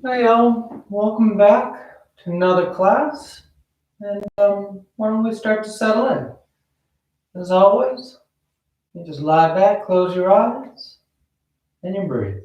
Hey all, welcome back to another class. And why don't we start to settle in? As always, you just lie back, close your eyes, and you breathe.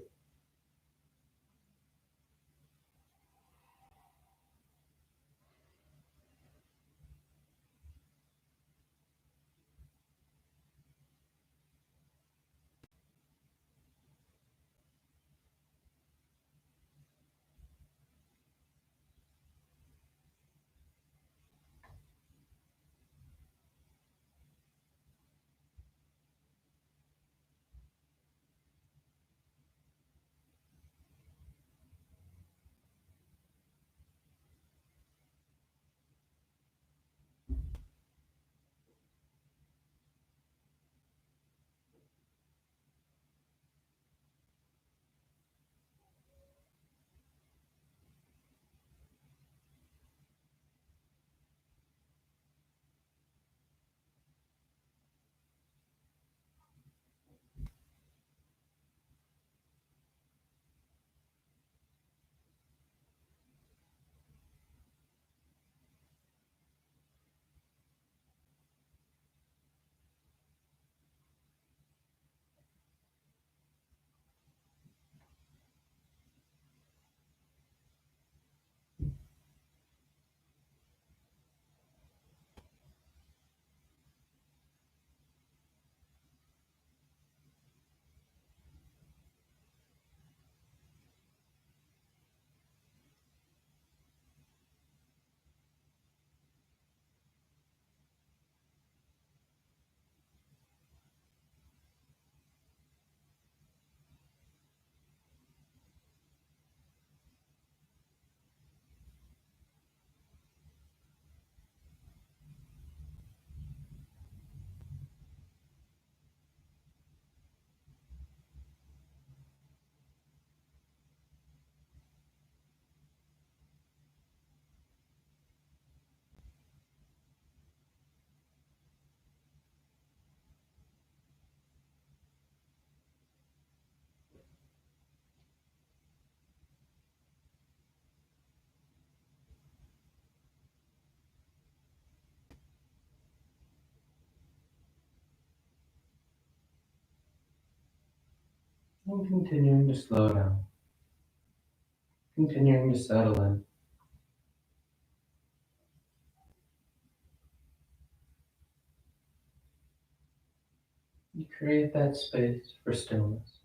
And continuing to slow down, continuing to settle in. You create that space for stillness.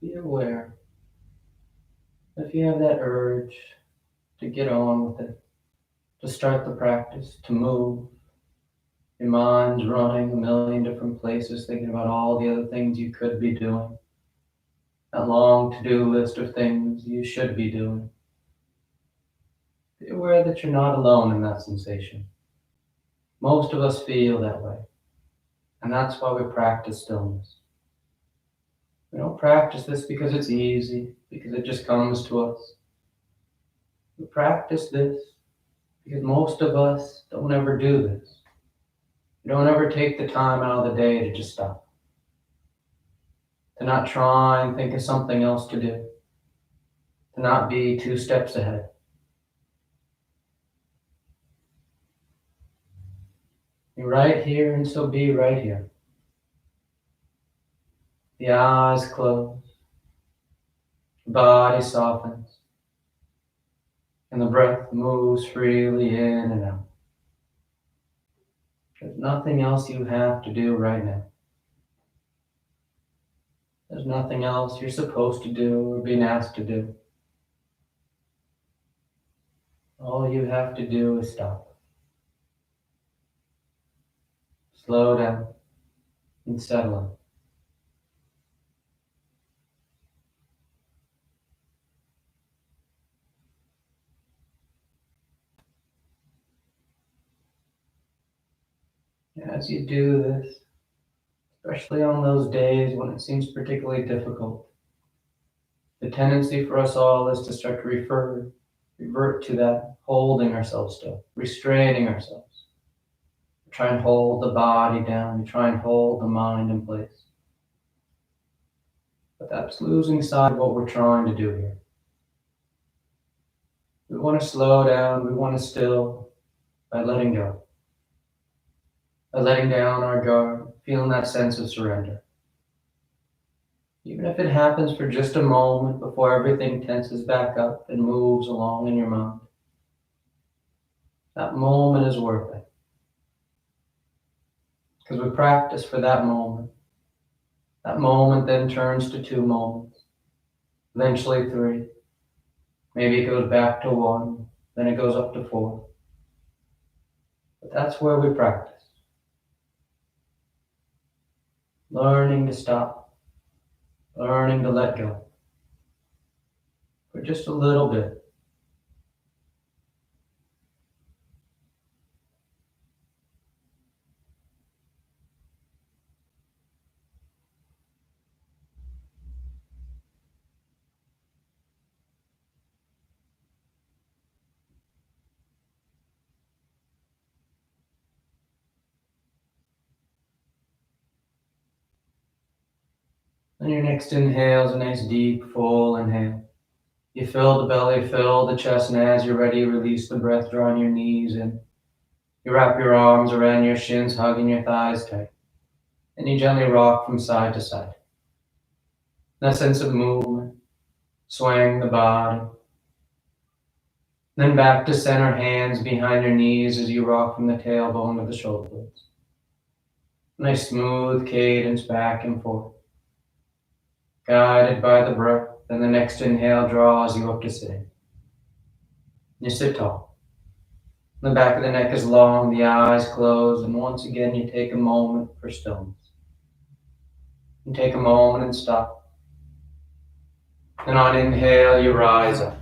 Be aware if you have that urge to get on with it, to start the practice, to move. Your mind's running a million different places, thinking about all the other things you could be doing. That long to-do list of things you should be doing. Be aware that you're not alone in that sensation. Most of us feel that way, and that's why we practice stillness. We don't practice this because it's easy, because it just comes to us. We practice this because most of us don't ever do this. We don't ever take the time out of the day to just stop, to not try and think of something else to do, to not be two steps ahead. You're right here, and so be right here. The eyes close, the body softens, and the breath moves freely in and out. There's nothing else you have to do right now. There's nothing else you're supposed to do or being asked to do. All you have to do is stop. Slow down and settle in. As you do this, especially on those days when it seems particularly difficult, the tendency for us all is to start to revert to that holding ourselves still, restraining ourselves. Try and hold the body down, try and hold the mind in place. But that's losing sight of what we're trying to do here. We want to slow down, we want to still by letting go. By letting down our guard, feeling that sense of surrender. Even if it happens for just a moment before everything tenses back up and moves along in your mind. That moment is worth it. Because we practice for that moment. That moment then turns to 2 moments, eventually 3. Maybe it goes back to 1, then it goes up to 4. But that's where we practice. Learning to stop, learning to let go for just a little bit. And your next inhale is a nice deep, full inhale. You fill the belly, fill the chest, and as you're ready, release the breath, drawing your knees in. You wrap your arms around your shins, hugging your thighs tight. And you gently rock from side to side. That sense of movement, swaying the body. Then back to center, hands behind your knees as you rock from the tailbone to the shoulder blades. Nice smooth cadence back and forth. Guided by the breath, then the next inhale draws you up to sitting. You sit tall. The back of the neck is long, the eyes closed, and once again you take a moment for stillness. You take a moment and stop. And on inhale, you rise up.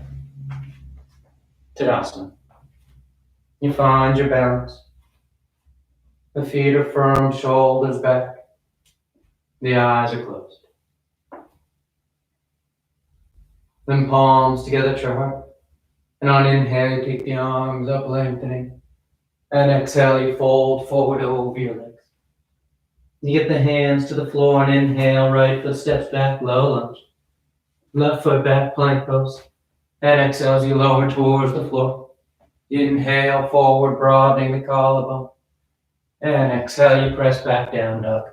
Tadasana. You find your balance. The feet are firm, shoulders back. The eyes are closed. Then palms together at your heart. And on inhale, you take the arms up, lengthening. And exhale, you fold forward over your legs. You get the hands to the floor and inhale, right foot steps back, low lunge. Left foot back, plank pose. And exhale as you lower towards the floor. Inhale, forward, broadening the collarbone. And exhale, you press back down, dog.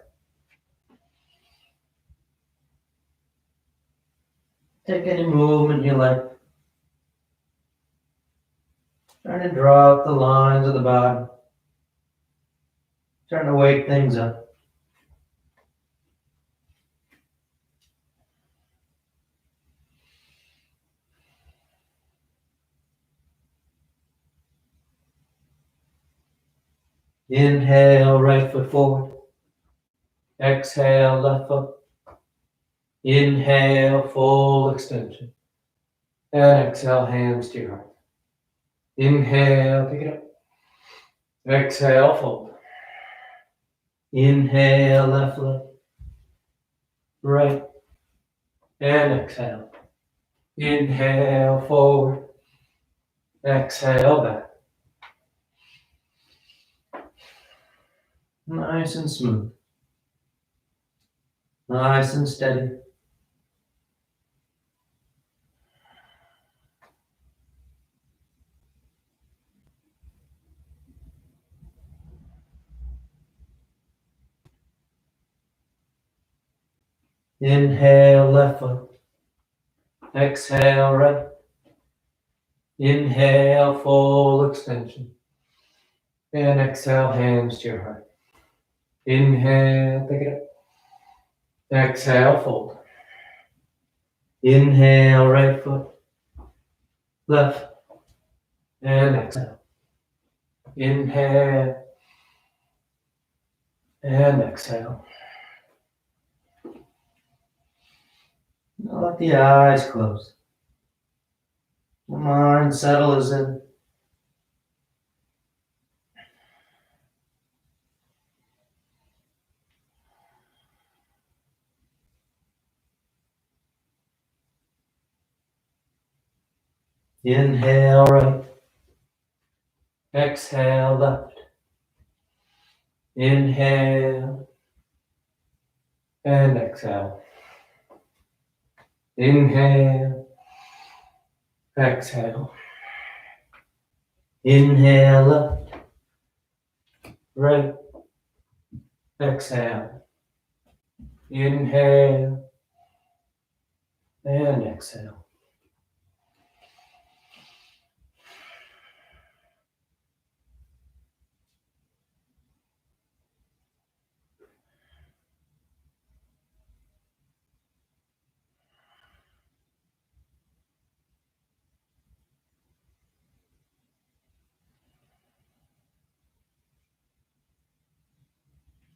Take any movement you like. Trying to draw out the lines of the body. Trying to wake things up. Inhale, right foot forward. Exhale, left foot. Inhale, full extension. And exhale, hands to your heart. Inhale, pick it up. Exhale, fold. Inhale, left leg. Right. And exhale. Inhale, forward. Exhale, back. Nice and smooth. Nice and steady. Inhale, left foot. Exhale, right. Inhale, full extension. And exhale, hands to your heart. Inhale, pick it up. Exhale, fold. Inhale, right foot. Left. and exhale. Inhale and exhale. Now let the eyes close. The mind settles in. Inhale right. Exhale left. Inhale and exhale. Inhale, exhale. Inhale left, right, exhale. Inhale and exhale.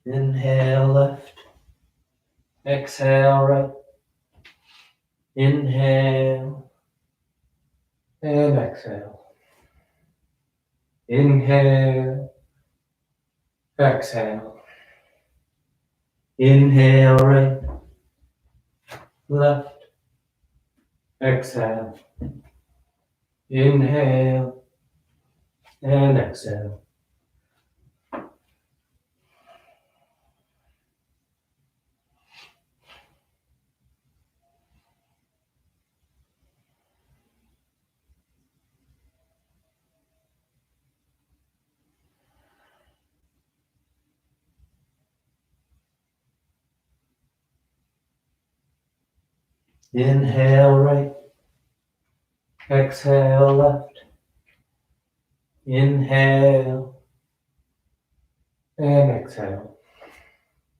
Inhale left, exhale right. Inhale and exhale. Inhale, exhale. Inhale right, left, exhale. Inhale and exhale. Inhale right, exhale left. Inhale and exhale.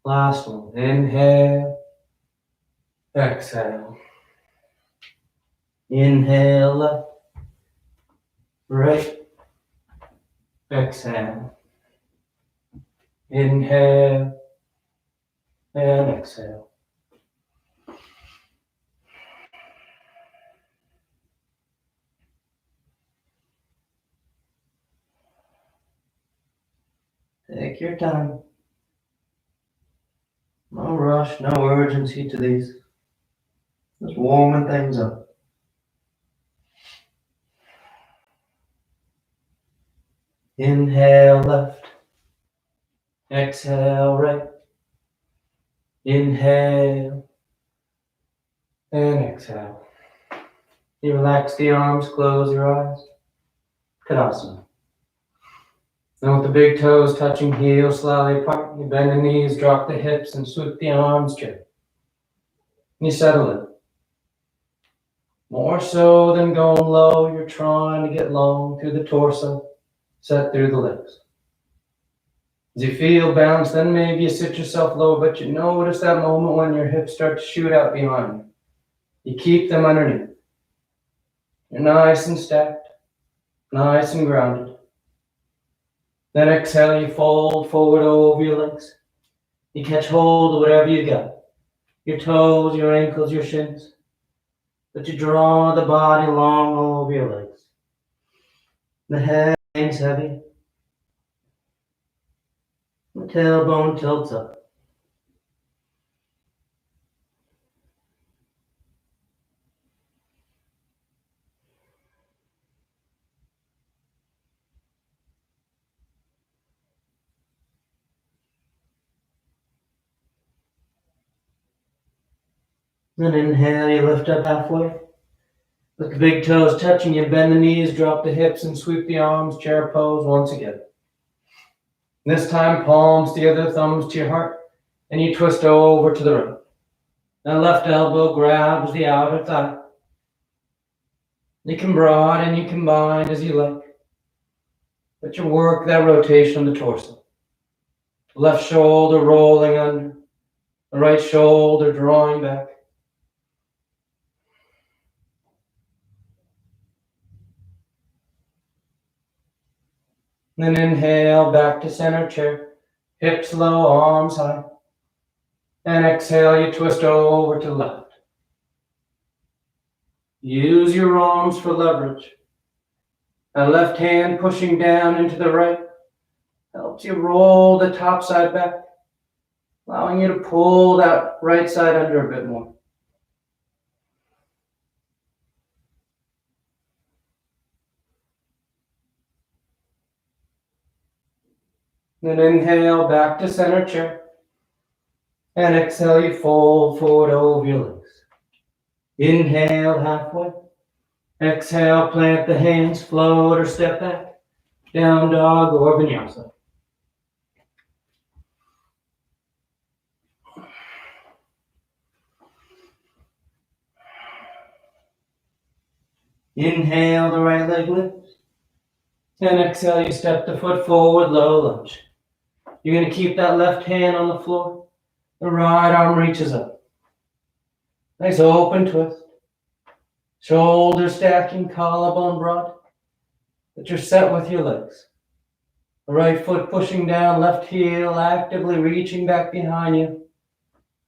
Last one. Inhale, exhale. Inhale left, right, exhale. Inhale and exhale. Take your time. No rush, no urgency to these. Just warming things up. Inhale left, exhale right. Inhale and exhale. You relax the arms, close your eyes. Tadasana. Now with the big toes touching heels slightly apart, you bend the knees, drop the hips, and sweep the arms straight. You settle in. More so than going low, you're trying to get long through the torso, set through the legs. As you feel balanced, then maybe you sit yourself low, but you notice that moment when your hips start to shoot out behind you. You keep them underneath. You're nice and stacked, nice and grounded. Then exhale, you fold forward over your legs. You catch hold of whatever you got. Your toes, your ankles, your shins. But you draw the body long over your legs. The head hangs heavy. The tailbone tilts up. Then inhale, you lift up halfway. With the big toes touching, you bend the knees, drop the hips, and sweep the arms, chair pose once again. This time, palms together, thumbs to your heart, and you twist over to the right. That left elbow grabs the outer thigh. You can broaden, you can bind as you like, but you work that rotation of the torso. Left shoulder rolling under, the right shoulder drawing back. Then inhale back to center chair, hips low, arms high. And exhale, you twist over to left. Use your arms for leverage. That left hand pushing down into the right helps you roll the top side back, allowing you to pull that right side under a bit more. Then inhale back to center chair. And exhale, you fold forward over your legs. Inhale halfway. Exhale, plant the hands, float or step back. Down dog or vinyasa. Inhale, the right leg lifts. And exhale, you step the foot forward, low lunge. You're going to keep that left hand on the floor. The right arm reaches up. Nice open twist. Shoulders stacking, collarbone broad. But you're set with your legs. The right foot pushing down, left heel actively reaching back behind you.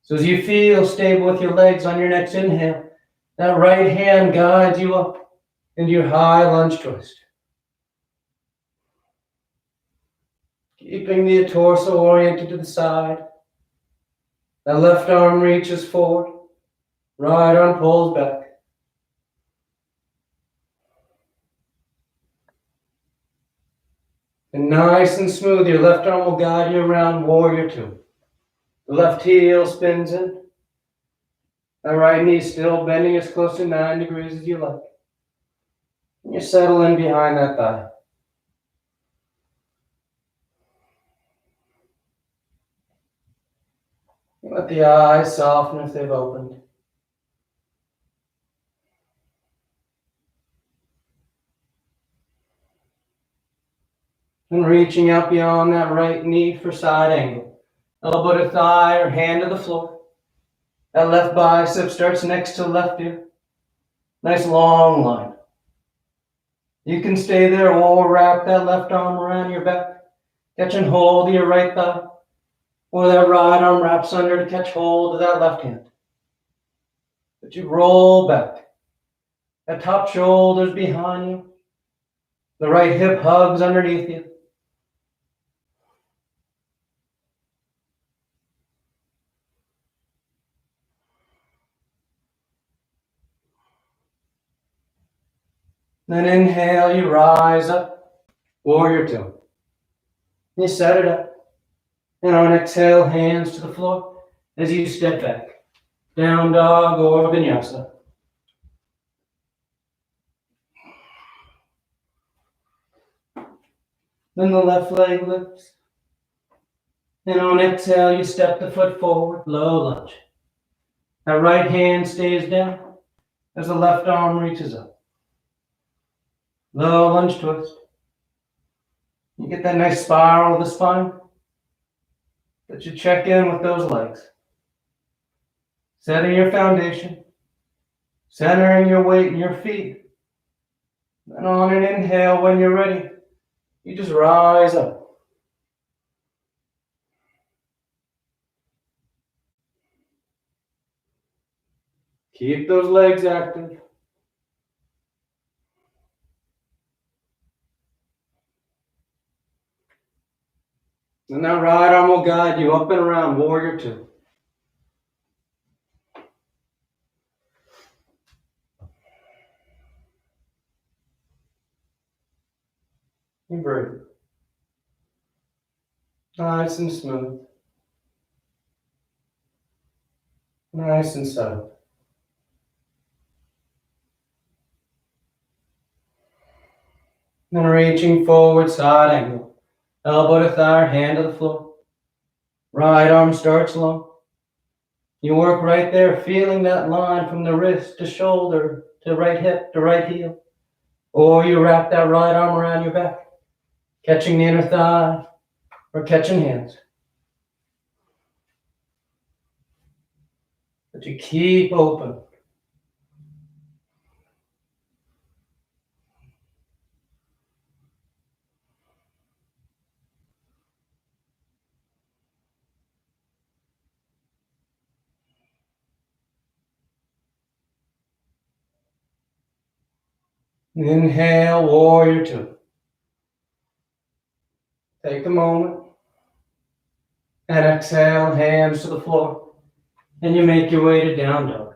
So as you feel stable with your legs on your next inhale, that right hand guides you up into your high lunge twist. Keeping the torso oriented to the side. That left arm reaches forward. Right arm pulls back. And nice and smooth, your left arm will guide you around warrior two. The left heel spins in. That right knee still bending as close to 9 degrees as you like. And you settle in behind that thigh. Let the eyes soften if they've opened. And reaching out beyond that right knee for side angle. Elbow to thigh or hand to the floor. That left bicep starts next to left ear. Nice long line. You can stay there or wrap that left arm around your back. Catch and hold your right thigh. Or that right arm wraps under to catch hold of that left hand. But you roll back. That top shoulder's behind you. The right hip hugs underneath you. Then inhale, you rise up, warrior two. You set it up. And on exhale, hands to the floor as you step back. Down dog or vinyasa. Then the left leg lifts. And on exhale, you step the foot forward, low lunge. That right hand stays down as the left arm reaches up. Low lunge twist. You get that nice spiral of the spine. But you check in with those legs. Setting your foundation. Centering your weight in your feet. And on an inhale, when you're ready, you just rise up. Keep those legs active. And that right arm will guide you up and around warrior two. You breathe. Nice and smooth. Nice and settled. Then reaching forward, side angle. Elbow to thigh, hand to the floor. Right arm starts long. You work right there, feeling that line from the wrist to shoulder, to right hip, to right heel. Or you wrap that right arm around your back, catching the inner thigh, or catching hands. But you keep open. Inhale, warrior two. Take a moment and exhale, hands to the floor. And you make your way to down dog.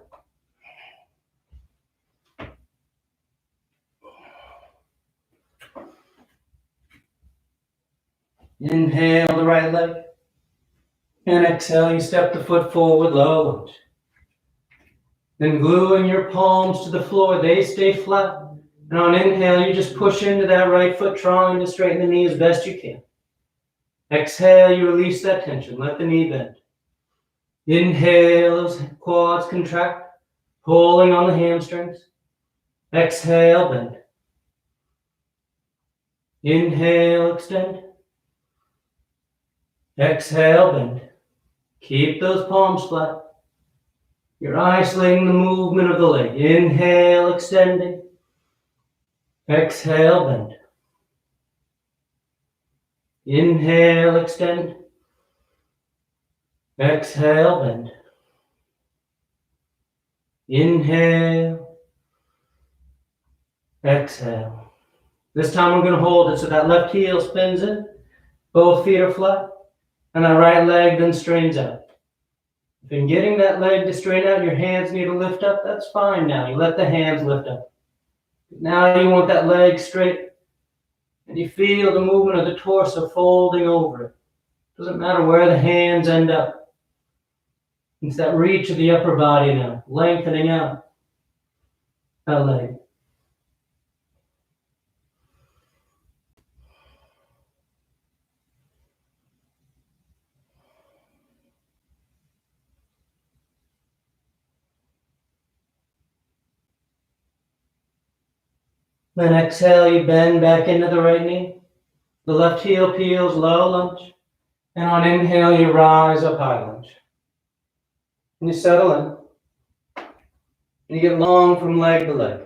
Inhale the right leg. And exhale, you step the foot forward, low lunge. Then gluing your palms to the floor, they stay flat. And on inhale, you just push into that right foot, trying to straighten the knee as best you can. Exhale, you release that tension. Let the knee bend. Inhale, those quads contract, pulling on the hamstrings. Exhale, bend. Inhale, extend. Exhale, bend. Keep those palms flat. You're isolating the movement of the leg. Inhale, extending. Exhale, bend. Inhale, extend. Exhale, bend. Inhale. Exhale. This time we're going to hold it so that left heel spins in, both feet are flat, and that right leg then strains out. If in getting that leg to strain out, your hands need to lift up, that's fine now. You let the hands lift up. Now you want that leg straight, and you feel the movement of the torso folding over it. Doesn't matter where the hands end up. It's that reach of the upper body now, lengthening out that leg. Then exhale, you bend back into the right knee. The left heel peels, low lunge. And on inhale, you rise up, high lunge. And you settle in. And you get long from leg to leg.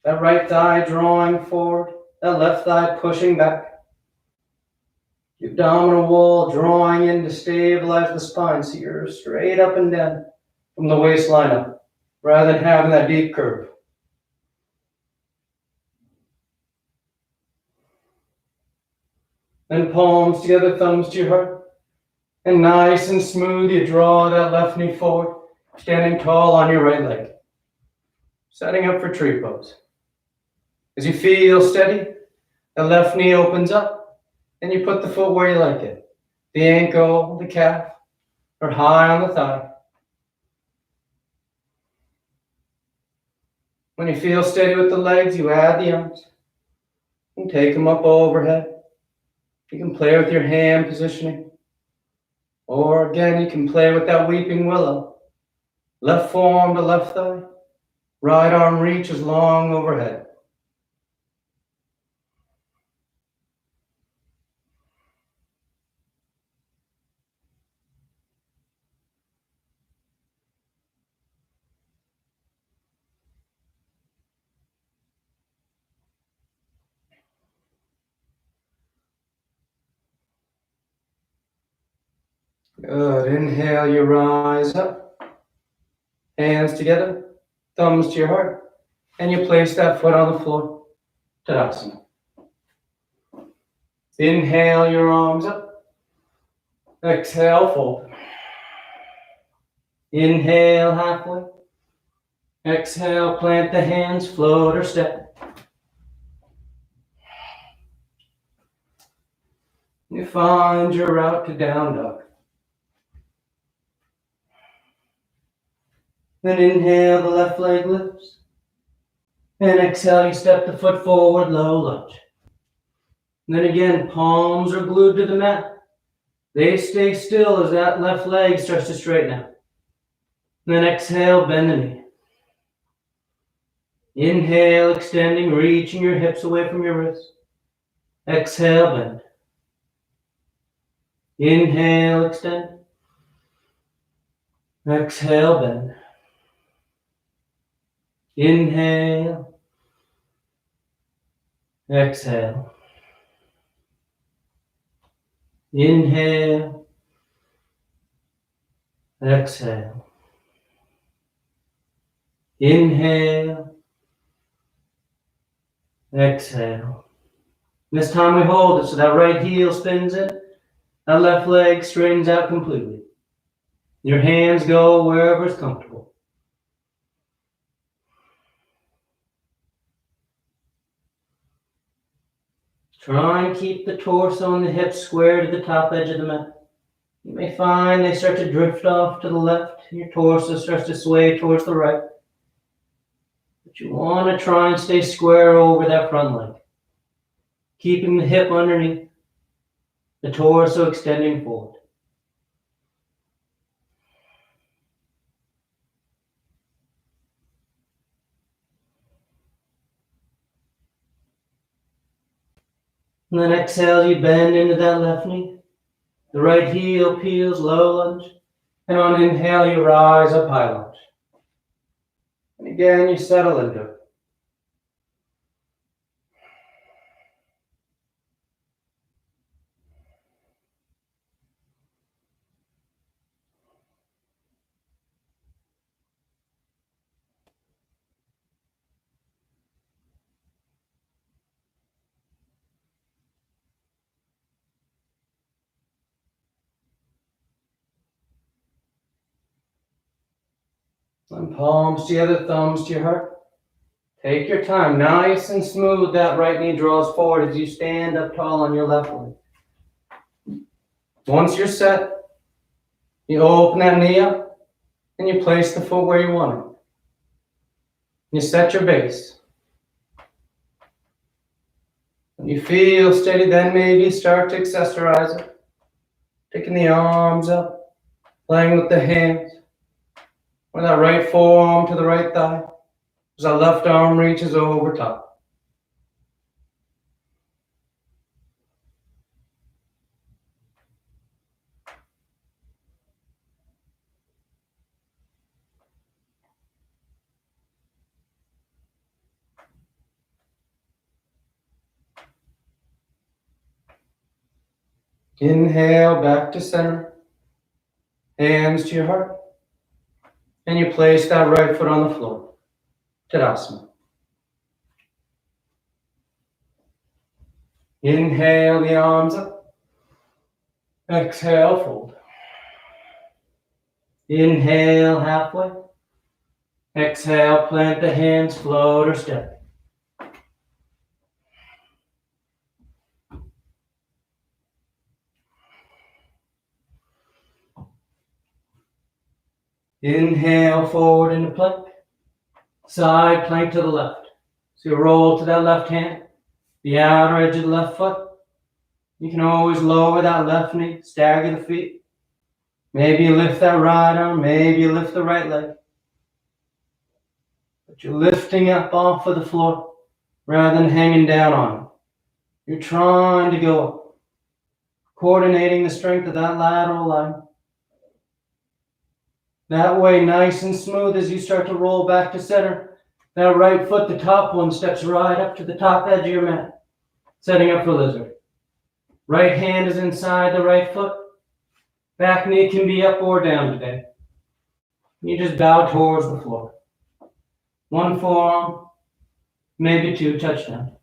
That right thigh drawing forward, that left thigh pushing back. Your abdominal wall drawing in to stabilize the spine so you're straight up and down from the waistline up, rather than having that deep curve. Then palms together, thumbs to your heart. And nice and smooth, you draw that left knee forward, standing tall on your right leg. Setting up for tree pose. As you feel steady, the left knee opens up, and you put the foot where you like it. The ankle, the calf, or high on the thigh. When you feel steady with the legs, you add the arms and take them up overhead. You can play with your hand positioning. Or again, you can play with that weeping willow. Left forearm to left thigh. Right arm reaches long overhead. Good. Inhale, you rise up. Hands together, thumbs to your heart, and you place that foot on the floor. Tadasana. Inhale, your arms up. Exhale, fold. Inhale, halfway. Exhale, plant the hands, float or step. You find your route to down dog. Then inhale, the left leg lifts. And exhale, you step the foot forward, low lunge. And then again, palms are glued to the mat. They stay still as that left leg starts to straighten out. And then exhale, bend the knee. Inhale, extending, reaching your hips away from your wrists. Exhale, bend. Inhale, extend. Exhale, bend. Inhale. Exhale. Inhale. Exhale. Inhale. Exhale. This time we hold it so that right heel spins in, that left leg straightens out completely. Your hands go wherever is comfortable. Try and keep the torso and the hips square to the top edge of the mat. You may find they start to drift off to the left, and your torso starts to sway towards the right. But you want to try and stay square over that front leg, keeping the hip underneath, the torso extending forward. And then exhale, you bend into that left knee. The right heel peels, low lunge. And on inhale, you rise up, high lunge. And again, you settle into it. And palms together, thumbs to your heart. Take your time, nice and smooth. That right knee draws forward as you stand up tall on your left leg. Once you're set, you open that knee up and you place the foot where you want it. You set your base. When you feel steady, then maybe start to accessorize it. Taking the arms up, playing with the hands. Or that right forearm to the right thigh. As that left arm reaches over top. Inhale back to center. Hands to your heart. And you place that right foot on the floor. Tadasana. Inhale the arms up. Exhale, fold. Inhale halfway. Exhale, plant the hands, float or step. Inhale forward into plank. Side plank to the left. So you roll to that left hand, the outer edge of the left foot. You can always lower that left knee, stagger the feet. Maybe you lift that right arm, maybe you lift the right leg. But you're lifting up off of the floor rather than hanging down on it. You're trying to go up, coordinating the strength of that lateral line. That way, nice and smooth as you start to roll back to center. That right foot, the top one, steps right up to the top edge of your mat, setting up for lizard. Right hand is inside the right foot. Back knee can be up or down today. You just bow towards the floor. One forearm, maybe two, touch down.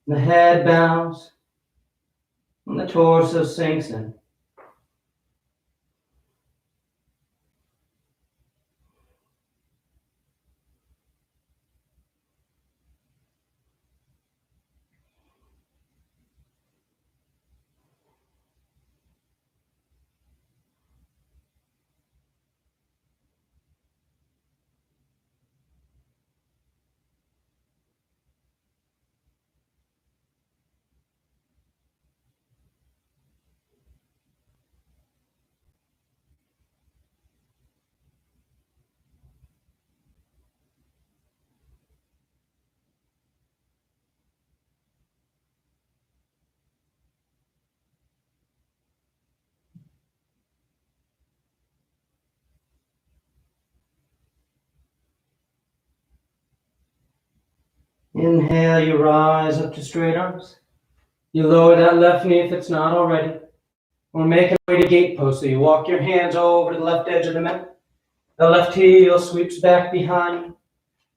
The head bows, and the torso sinks in. Inhale, you rise up to straight arms. You lower that left knee if it's not already. We're making our way to gate post, so you walk your hands over to the left edge of the mat. The left heel sweeps back behind you.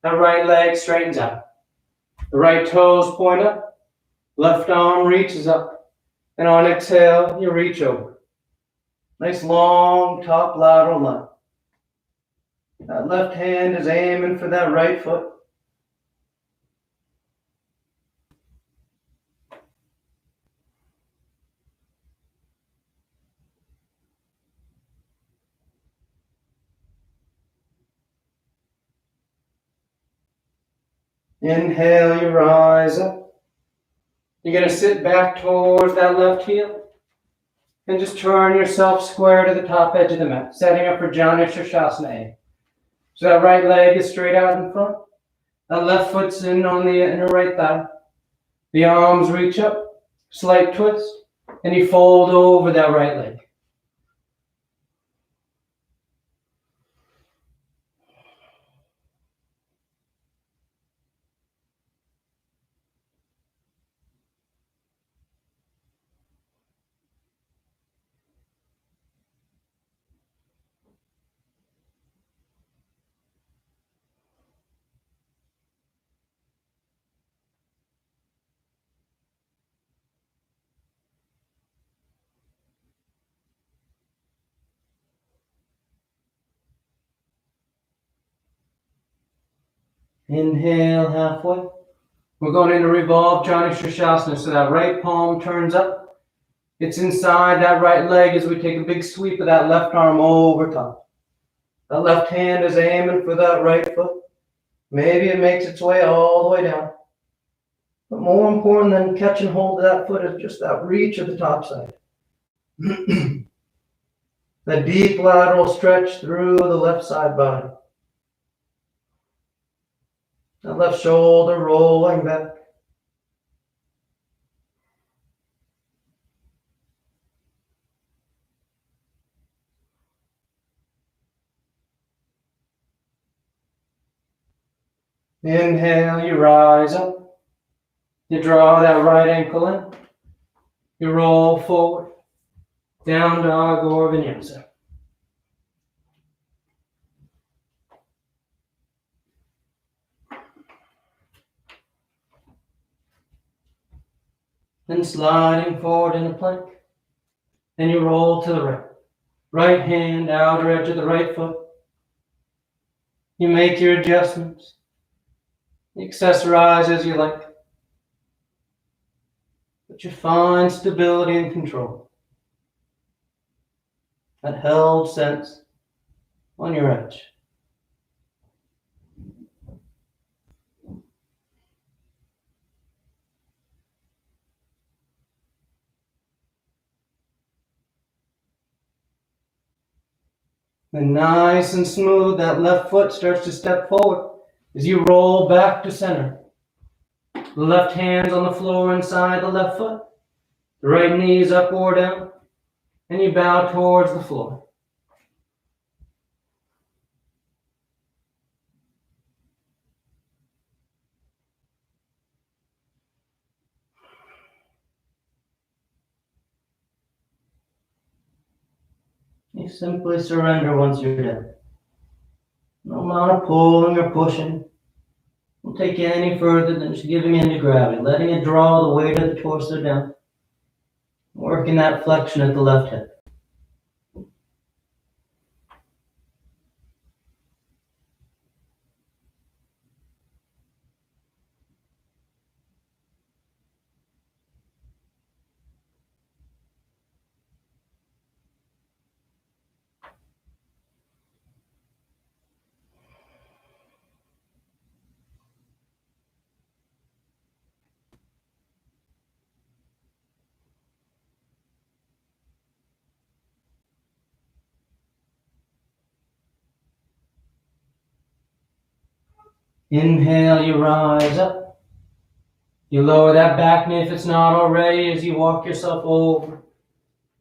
That right leg straightens out. The right toes point up, left arm reaches up, and on exhale, you reach over. Nice long top lateral line. That left hand is aiming for that right foot. Inhale, you rise up. You're going to sit back towards that left heel and just turn yourself square to the top edge of the mat, setting up for Janu Sirsasana. So that right leg is straight out in front. That left foot's in on the inner right thigh. The arms reach up, slight twist, and you fold over that right leg. Inhale halfway. We're going into revolve Janu Sirsasana. So that right palm turns up. It's inside that right leg as we take a big sweep of that left arm over top. That left hand is aiming for that right foot. Maybe it makes its way all the way down. But more important than catching hold of that foot is just that reach of the top side. That deep lateral stretch through the left side body. That left shoulder rolling back. Inhale, you rise up. You draw that right ankle in. You roll forward. Down dog or vinyasa. Then sliding forward in a plank. Then you roll to the right. Right hand, outer edge of the right foot. You make your adjustments. You accessorize as you like. But you find stability and control. That held sense on your edge. Then nice and smooth, that left foot starts to step forward as you roll back to center. The left hand's on the floor inside the left foot. The right knee is up or down. And you bow towards the floor. You simply surrender once you're done. No amount of pulling or pushing will take you any further than just giving in to gravity, letting it draw the weight of the torso down, working that flexion at the left hip. Inhale, you rise up. You lower that back knee if it's not already as you walk yourself over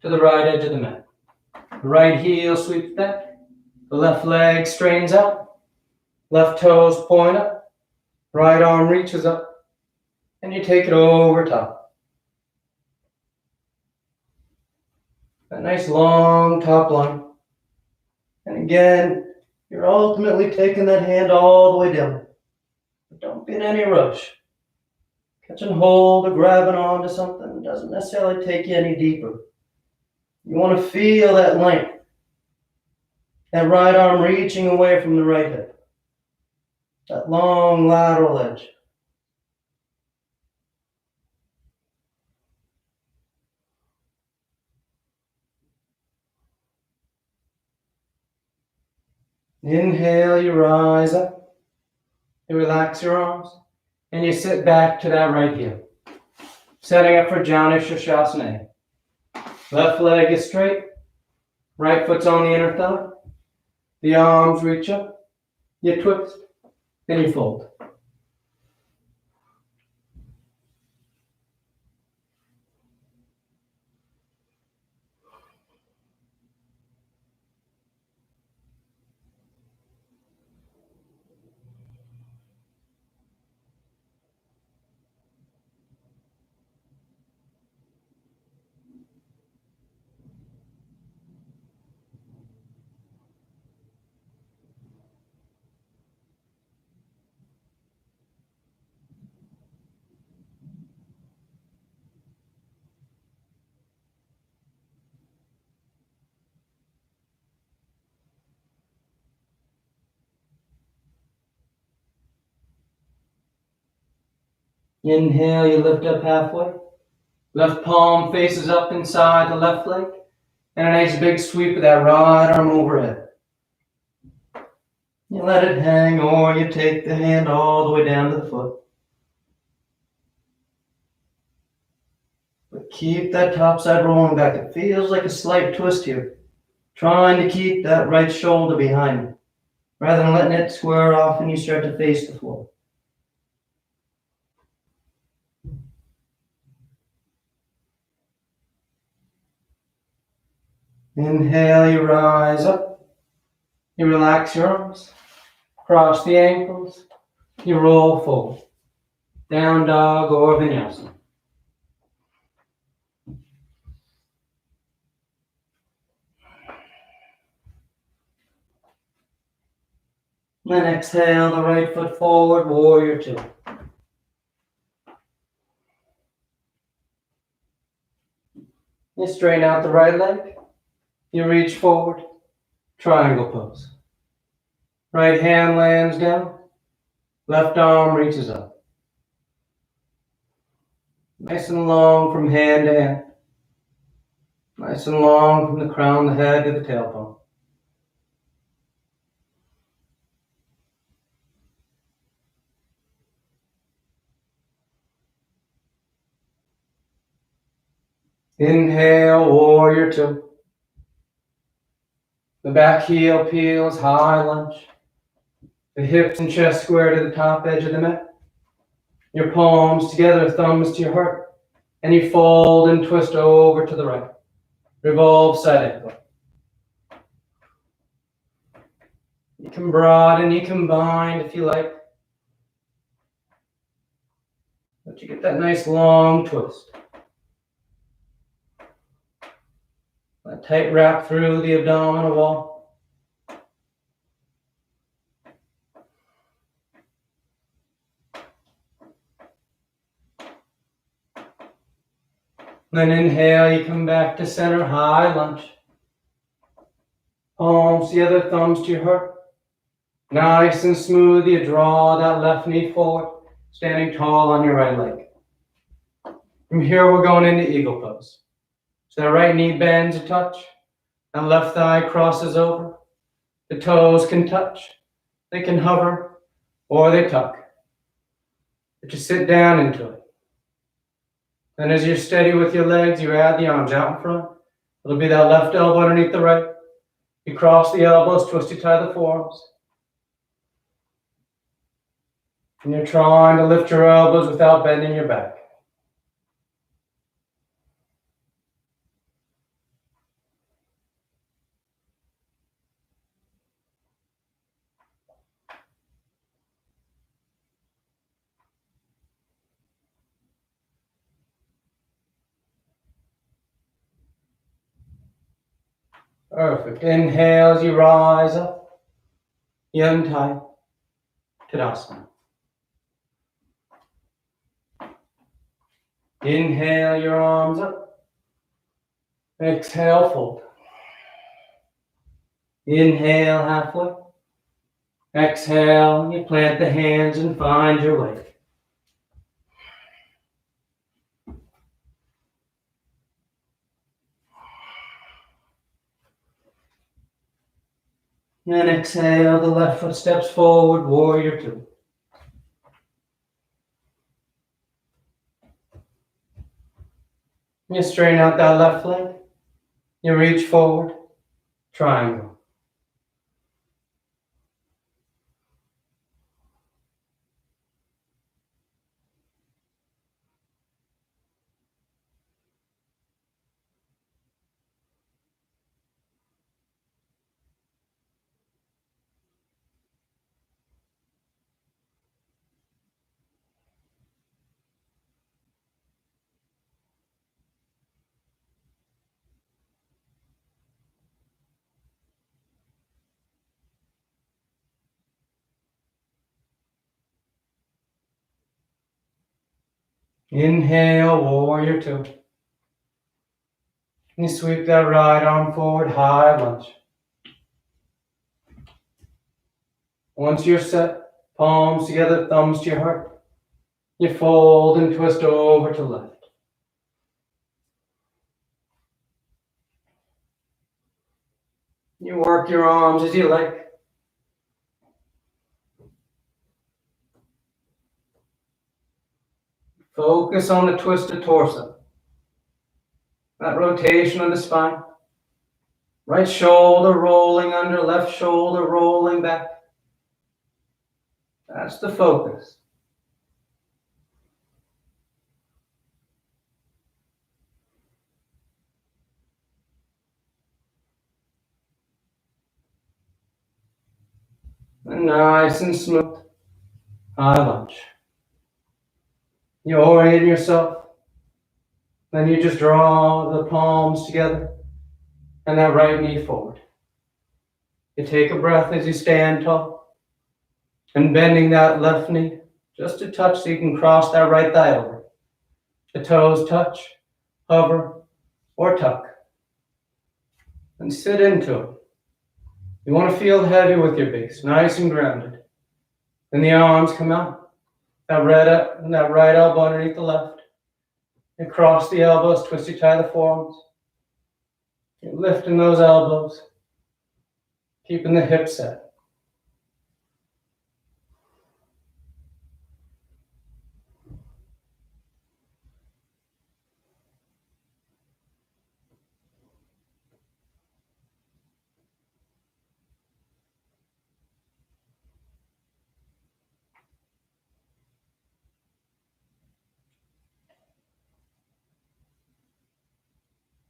to the right edge of the mat. The right heel sweeps back. The left leg straightens out. Left toes point up. Right arm reaches up. And you take it over top. That nice long top line. And again, you're ultimately taking that hand all the way down. But don't be in any rush. Catching hold or grabbing onto something doesn't necessarily take you any deeper. You want to feel that length, that right arm reaching away from the right hip, that long lateral edge. Inhale, you rise up, you relax your arms, and you sit back to that right heel. Setting up for Janu Sirsasana. Left leg is straight, right foot's on the inner thigh. The arms reach up, you twist, then you fold. Inhale, you lift up halfway. Left palm faces up inside the left leg. And a nice big sweep of that right arm overhead. You let it hang, or you take the hand all the way down to the foot. But keep that top side rolling back. It feels like a slight twist here. Trying to keep that right shoulder behind you, rather than letting it square off and you start to face the floor. Inhale, you rise up. You relax your arms. Cross the ankles. You roll forward. Down dog or vinyasa. Then exhale the right foot forward, warrior two. You straighten out the right leg. You reach forward, triangle pose. Right hand lands down, left arm reaches up. Nice and long from hand to hand. Nice and long from the crown of the head to the tailbone. Inhale, warrior two. The back heel peels, high lunge. The hips and chest square to the top edge of the mat. Your palms together, thumbs to your heart. And you fold and twist over to the right. Revolve side angle. You can broaden, you can bind if you like. But you get that nice long twist. A tight wrap through the abdominal wall. Then inhale, you come back to center, high lunge. Palms together, thumbs to your heart. Nice and smooth, you draw that left knee forward, standing tall on your right leg. From here, we're going into eagle pose. So that right knee bends a touch, that left thigh crosses over. The toes can touch, they can hover, or they tuck. But you sit down into it. Then as you're steady with your legs, you add the arms out in front. It'll be that left elbow underneath the right. You cross the elbows, twist you tie the forearms. And you're trying to lift your elbows without bending your back. Perfect. Inhale as you rise up. You untie. Tadasana. Inhale your arms up. Exhale, fold. Inhale halfway. Exhale, you plant the hands and find your way. And exhale, the left foot steps forward, warrior two. You straighten out that left leg. You reach forward, triangle. Inhale, warrior two. You sweep that right arm forward, high lunge. Once you're set, palms together, thumbs to your heart, you fold and twist over to left. You work your arms as you like. Focus on the twisted torso. That rotation of the spine. Right shoulder rolling under, left shoulder rolling back. That's the focus. And nice and smooth. High lunge. You orient yourself. Then you just draw the palms together and that right knee forward. You take a breath as you stand tall and bending that left knee just a touch so you can cross that right thigh over. The toes touch, hover, or tuck. And sit into it. You want to feel heavy with your base, nice and grounded. Then the arms come out. That right elbow underneath the left. You cross the elbows, twist you tie the forearms. You're lifting those elbows, keeping the hips set.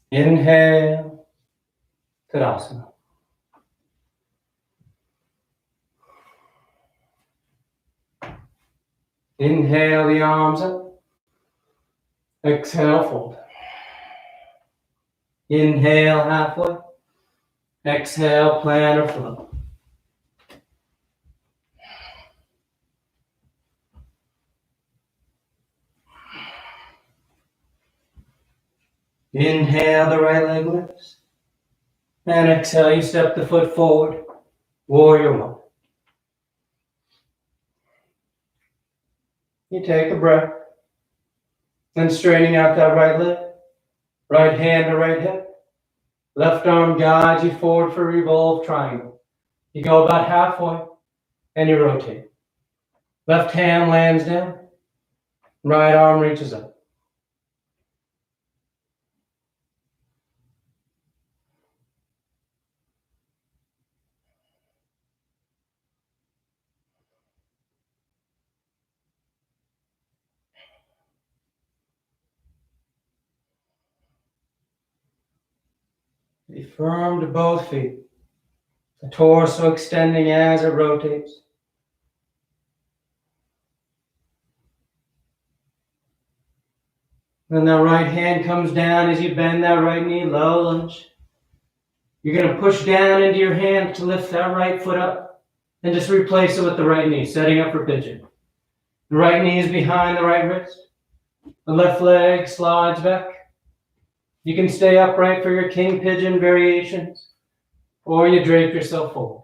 Inhale, Tadasana. Inhale the arms up. Exhale, fold. Inhale halfway. Exhale, plantar flow. Inhale, the right leg lifts. And exhale, you step the foot forward. Warrior one. You take a breath. Then straightening out that right leg. Right hand to right hip. Left arm guides you forward for revolve triangle. You go about halfway and you rotate. Left hand lands down. Right arm reaches up. Be firm to both feet. The torso extending as it rotates. Then that right hand comes down as you bend that right knee, low lunge. You're going to push down into your hand to lift that right foot up and just replace it with the right knee, setting up for pigeon. The right knee is behind the right wrist. The left leg slides back. You can stay upright for your king pigeon variations, or you drape yourself forward.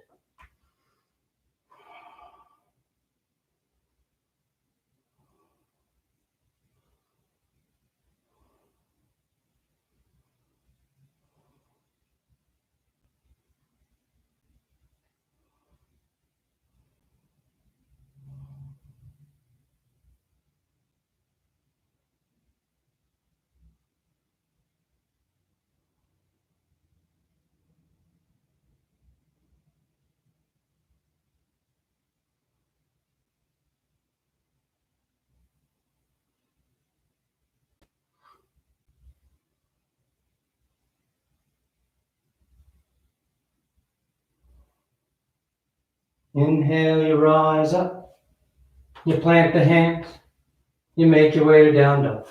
Inhale, you rise up. You plant the hands. You make your way to down dog.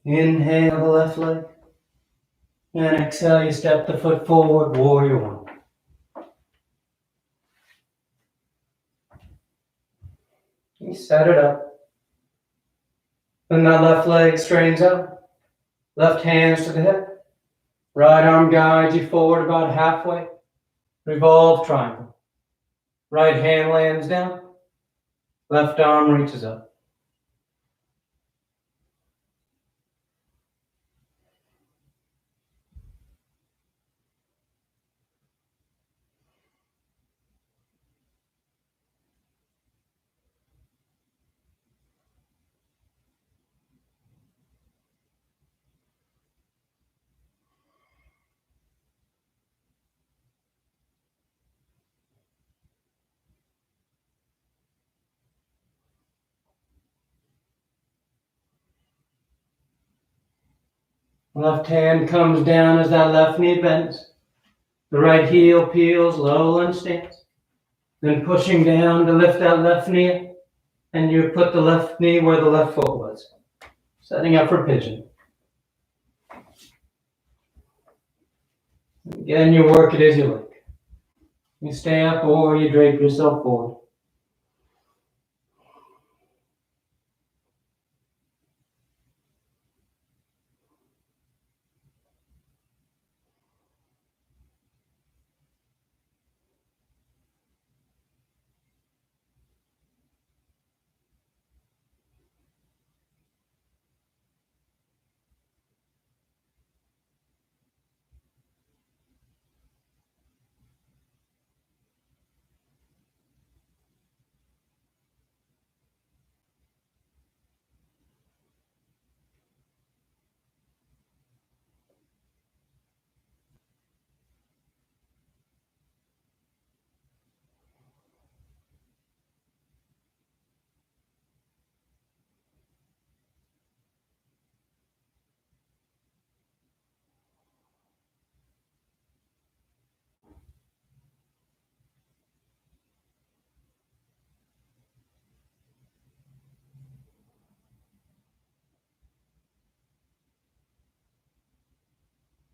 Inhale the left leg. And exhale, you step the foot forward, warrior one. You set it up. Then that left leg straightens up. Left hands to the hip. Right arm guides you forward about halfway. Revolve triangle. Right hand lands down. Left arm reaches up. Left hand comes down as that left knee bends. The right heel peels, low lunge stance. Then pushing down to lift that left knee, and you put the left knee where the left foot was. Setting up for pigeon. Again, you work it as you like. You stay up or you drape yourself forward.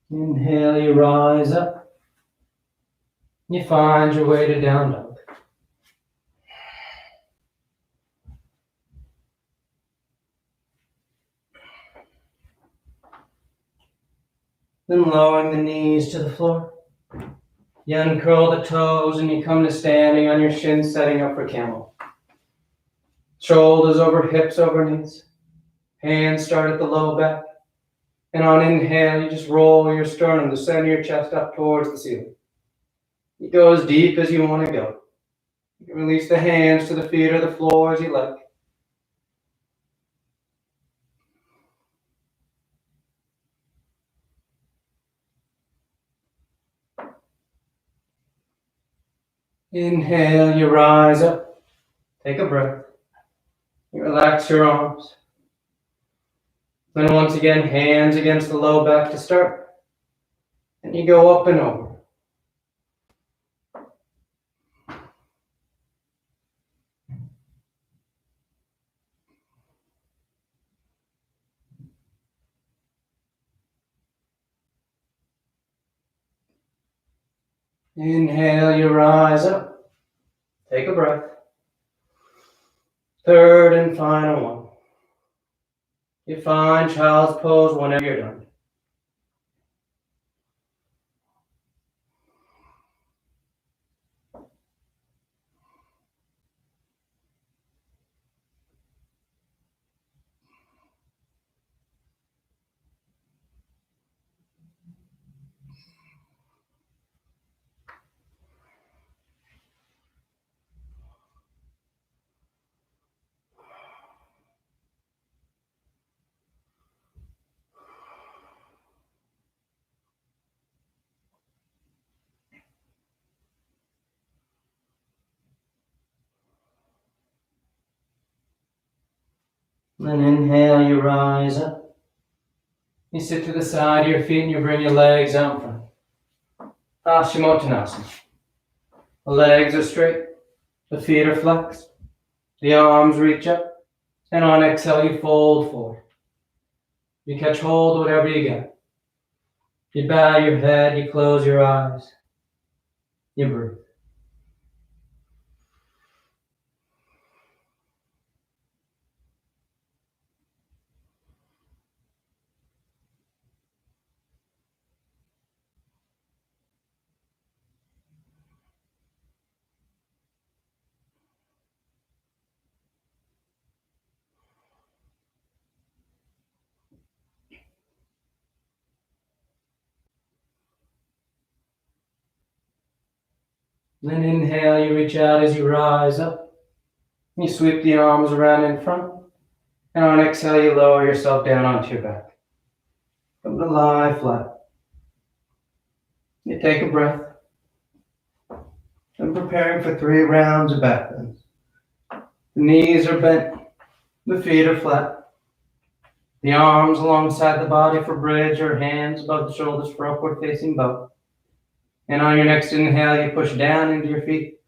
Inhale, you rise up. You find your way to down dog. Then lowering the knees to the floor. You uncurl the toes and you come to standing on your shins, setting up for camel. Shoulders over hips over knees. Hands start at the low back. And on inhale, you just roll your sternum, the center of your chest up towards the ceiling. You go as deep as you want to go. You can release the hands to the feet or the floor as you like. Inhale, you rise up. Take a breath. You relax your arms. Then once again, hands against the low back to start. And you go up and over. Inhale, you rise up. Take a breath. Third and final one. You find child's pose whenever you're done. Then inhale, you rise up. You sit to the side of your feet and you bring your legs out in front. Paschimottanasana. The legs are straight. The feet are flexed. The arms reach up. And on exhale, you fold forward. You catch hold of whatever you get. You bow your head, you close your eyes. You breathe. Then inhale, you reach out as you rise up. You sweep the arms around in front. And on exhale, you lower yourself down onto your back. Come to lie flat. You take a breath. And preparing for 3 rounds of back bends. The knees are bent. The feet are flat. The arms alongside the body for bridge or hands above the shoulders for upward facing bow. And on your next inhale, you push down into your feet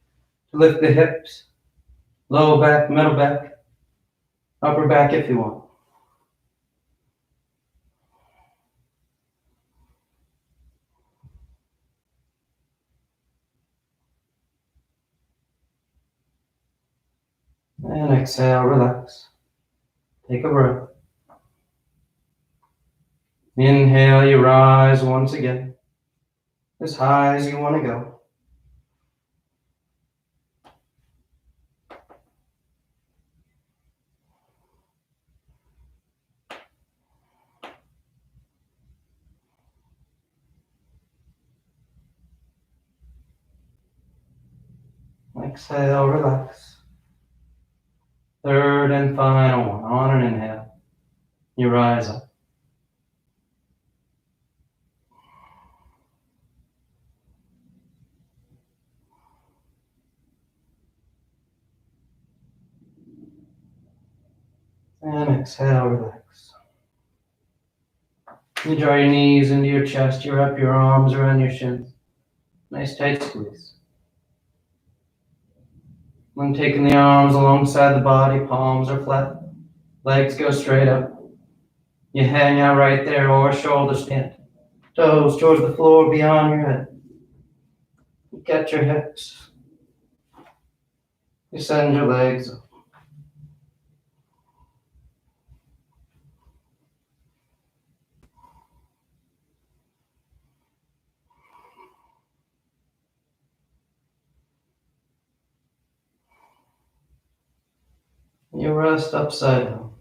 to lift the hips, low back, middle back, upper back if you want. And exhale, relax. Take a breath. Inhale, you rise once again, as high as you want to go. Exhale, relax. Third and final one. On an inhale, you rise up. And exhale, relax. You draw your knees into your chest, you wrap your arms around your shins. Nice tight squeeze. When taking the arms alongside the body, palms are flat, legs go straight up. You hang out right there or shoulder stand. Toes towards the floor beyond your head. You catch your hips. You send your legs up. You rest upside down.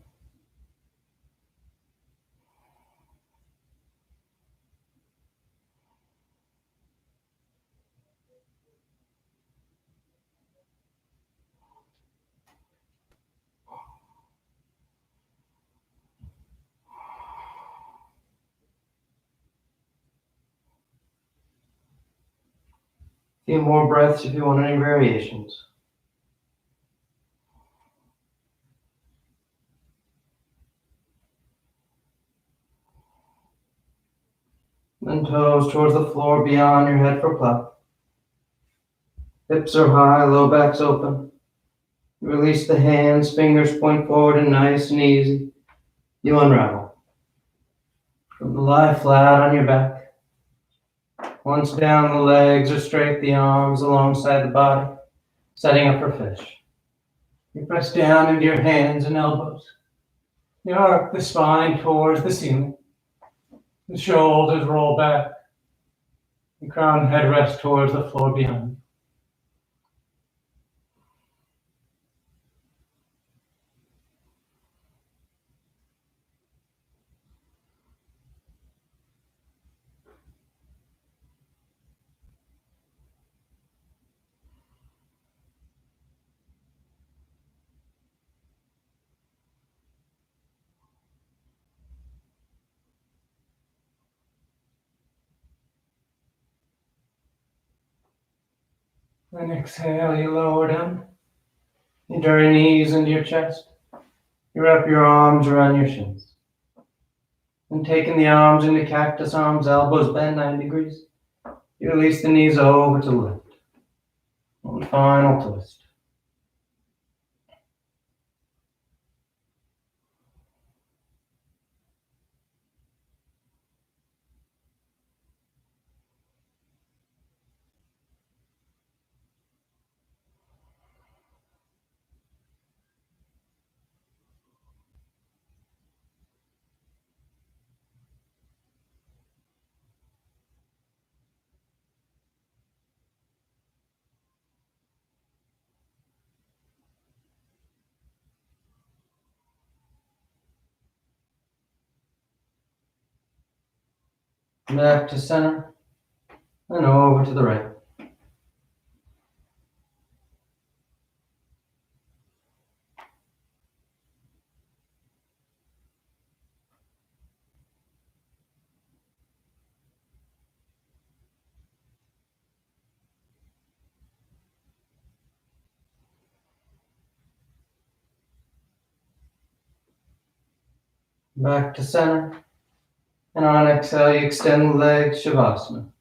A few more breaths if you want any variations. Then toes towards the floor beyond your head for plow. Hips are high, low back's open. Release the hands, fingers point forward and nice and easy. You unravel. Lie flat on your back. Once down the legs or straight the arms alongside the body, setting up for fish. You press down into your hands and elbows. You arc the spine towards the ceiling. The shoulders roll back. The crown head rests towards the floor behind. Then exhale, you lower down. You draw your knees into your chest. You wrap your arms around your shins. And taking the arms into cactus arms, elbows bend 90 degrees. You release the knees over to the left. One final twist. Back to center. And over to the right. Back to center. And on exhale, you extend the legs, Shavasana.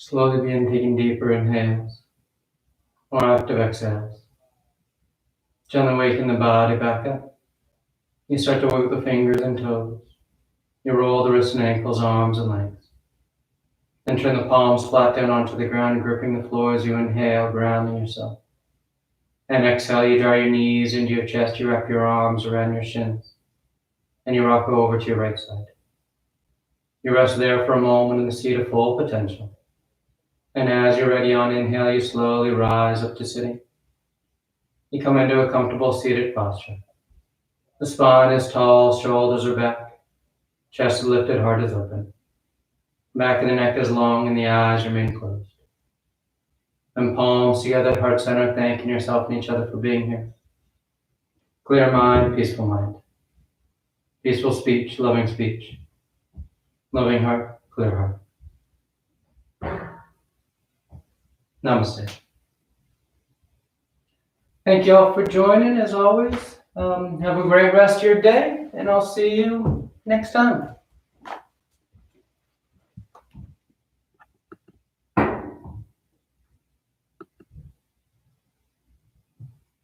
Slowly begin taking deeper inhales or active exhales. Gently waking the body back up. You start to wiggle the fingers and toes. You roll the wrists and ankles, arms and legs. Then turn the palms flat down onto the ground, gripping the floor as you inhale, grounding yourself. And exhale, you draw your knees into your chest, you wrap your arms around your shins, and you rock over to your right side. You rest there for a moment in the seat of full potential. And as you're ready on inhale, you slowly rise up to sitting. You come into a comfortable seated posture. The spine is tall, shoulders are back, chest is lifted, heart is open. Back of the neck is long and the eyes remain closed. And palms together at heart center, thanking yourself and each other for being here. Clear mind, peaceful mind. Peaceful speech, loving speech. Loving heart, clear heart. Namaste. Thank you all for joining, as always. Have a great rest of your day, and I'll see you next time.